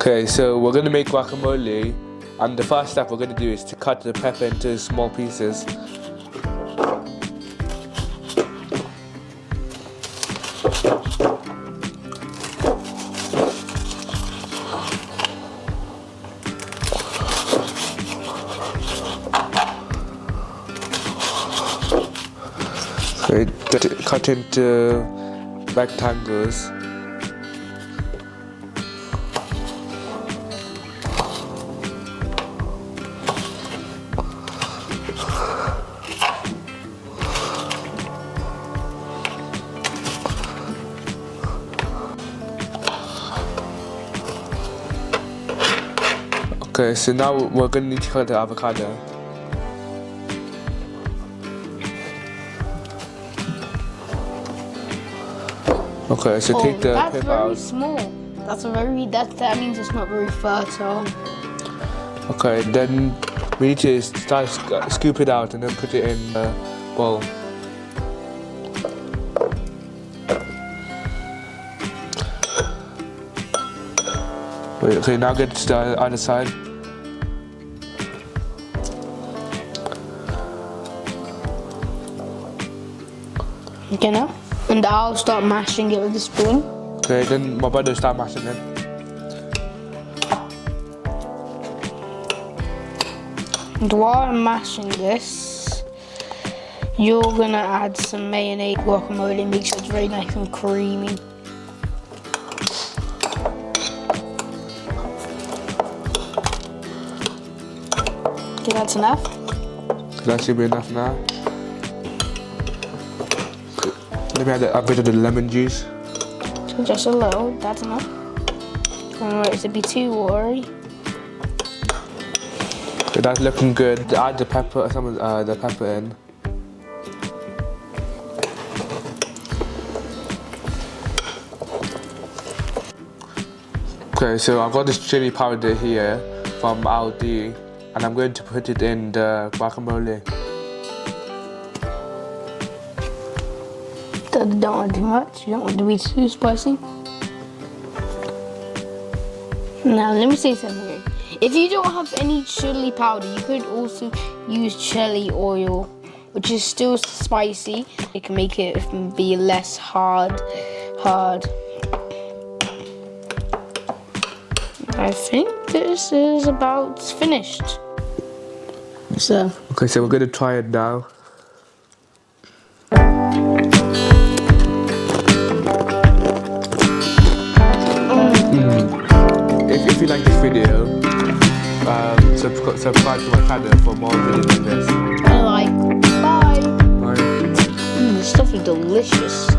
Okay, so we're gonna make guacamole, and the first step we're gonna do is to cut the pepper into small pieces. Okay, cut into rectangles. Okay, so now we're gonna need to cut the avocado. Okay, so take the that's pip very out. small. That means it's not very fertile. Okay, then we need to start scoop it out and then put it in a bowl. Wait, okay, now get to the other side. Okay, now? And I'll start mashing it with a spoon. Okay, then my brother start mashing it. And while I'm mashing this, you're gonna add some mayonnaise, guacamole, make sure it's very nice and creamy. Okay, that's enough. That should be enough now. Let me add a bit of the lemon juice. Just a little, that's enough. Don't want it to be too watery. Okay, that's looking good. Add the pepper, some of the pepper in. Okay, so I've got this chili powder here from Aldi, and I'm going to put it in the guacamole. Don't want too much. You don't want to be too spicy. Now, let me say something here. If you don't have any chili powder, you could also use chili oil, which is still spicy. It can make it be less hard. I think this is about finished. So. Okay, so we're going to try it now. If you like this video, subscribe to my channel for more videos like this. Bye. Bye. This stuff is delicious.